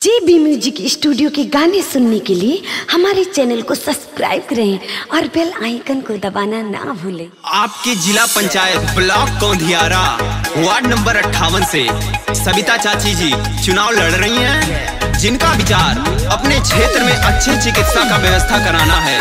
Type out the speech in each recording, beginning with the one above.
JB music studio के गाने सुनने के लिए हमारे चैनल को सब्सक्राइब करें और बेल आइकन को दबाना ना भूलें। आपके जिला panchayat block Kaundhiyara ward number 58 से सविता चाची जी चुनाव लड़ रही हैं, जिनका विचार अपने क्षेत्र में अच्छी चिकित्सा का व्यवस्था कराना है।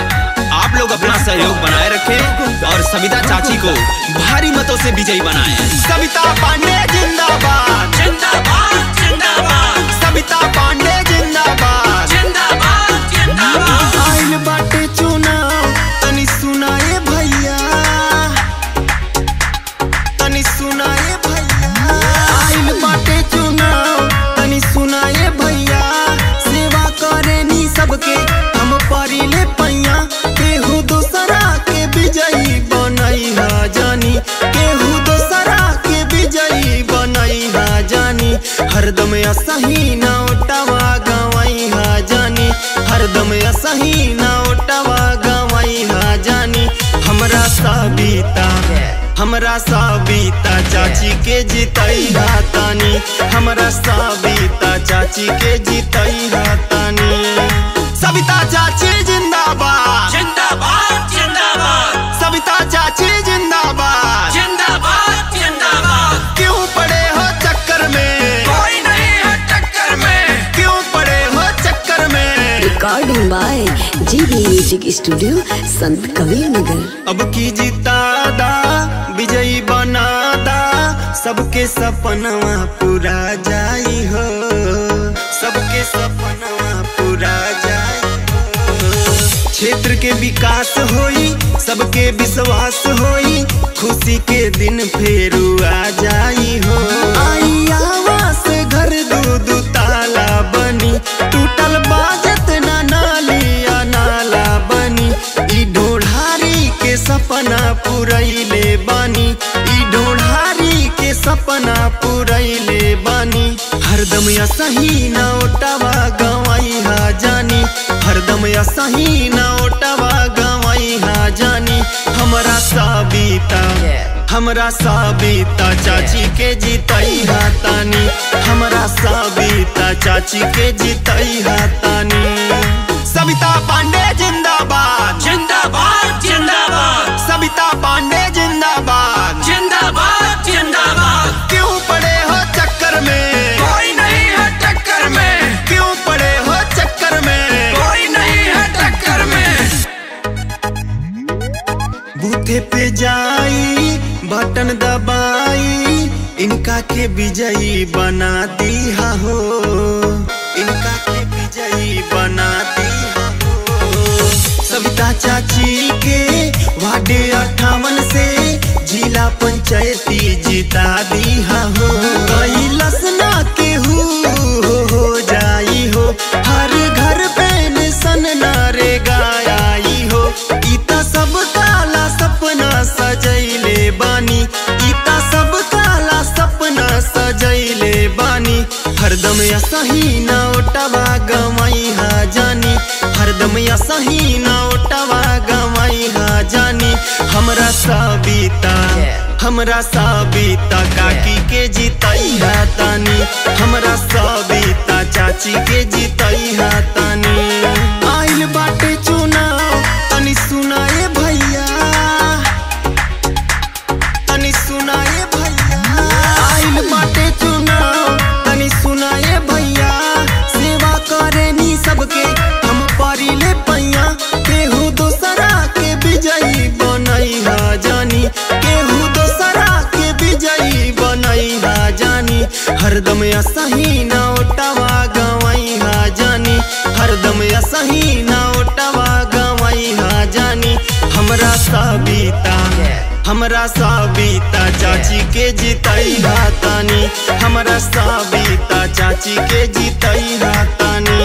आप लोग अपना सहयोग बनाए रखें और सविता चाची को भारी मतों से विजयी बनाएं। सविता पांडे जिंदाबाद जिंदाबाद जिंदाबाद, सविता पांडे जिंदाबाद जिंदाबाद जिंदाबाद। आइल बाटे चुनाव तनी सुनाए भैया, तनी सुनाए भैया। आइल बाटे चुनाव तनी सुनाए भैया, सेवा करे नी सबके हम परिले पैया। केहू दूसरा के विजयी बनई हा जानी, केहू दूसरा के विजयी बनई हा जानी। हरदम असही ना ओटावा गवाई हा जानी, हरदम असही ना ओटावा गवाई हा जानी। हमरा सविता चाची के जितई हा तानी, हमरा सविता चाची के जितई हा तानी। सविता चाची जिंदाबाद जिंदाबाद जिंदाबाद, सविता चाची जिंदाबाद जिंदाबाद जिंदाबाद। क्यों पड़े हो चक्कर में, कोई नहीं है टक्कर में, क्यों पड़े हो चक्कर में। Recording by JB music studio Sant Kabir नगर। अब की जितादा विजयी बनादा, सबके सपनवा पूरा जाई हो, सबके सपनवा पूरा जाई हो। क्षेत्र के विकास होई, सबके विश्वास होई, खुशी के दिन फेरू आ जाई हो। आई आवास घर दू ताला बनी, टूटल बाजत ना नालिया नाला बनी। ई ढोढ़ारी के सपना पुरैले बानी, ई ढोढ़ारी के सपना पुरैले बानी। हरदम असही ना ओटावा गवाई हा जानी, हरदम असही ना ओटावा गवाई हा जानी। हमरा सविता चाची के जितई हा तानी, हमरा सविता चाची के जितई हा तानी। सविता पांडे जिंदाबाद जिंदाबाद जिंदाबाद, सविता पांडे जिंदाबाद जिंदाबाद जिंदाबाद। क्यों पड़े हो चक्कर में, कोई नहीं है टक्कर में, क्यों पड़े हो चक्कर में। कोई नहीं है टक्कर में। बूथे पे जाई बटन दबाई, इनका के विजयी बना दिया हो, इनका के विजयी बना दिया हो। सविता चाची के वार्ड 58 से जिला पंचायती जिता दिया हो। कैलस ना केहू हो जाई हो, हर घर पेंशन नरेगा आई हो। इता सब काला सपना सजैले बानी, इता सब काला सपना सजैले बानी। हरदम असही ना ओटावा गवाई हा जानी, हरदम असही ना ओटावा गवाई हा जानी। हमरा सविता काकी के जितई हा तानी, हमरा सविता चाची के जितई हा तानी। आइल बाटे चुनाव तनी सुनाए भैया, तनी सुनाए भैया। आइल बाटे चुनाव तनी सुनाए भैया, सेवा करे नी सबके हम परिले पैया। केहू दूसरा के विजयी बनई हा जानी, केहू दूसरा के विजयी बनई हा जानी। हरदम असही ना ओटावा गवाई हा जानी, हरदम असही ना ओटावा गवाई हा जानी। हमरा सविता चाची के जितई हा तानी, हमरा सविता चाची के जितई हा तानी।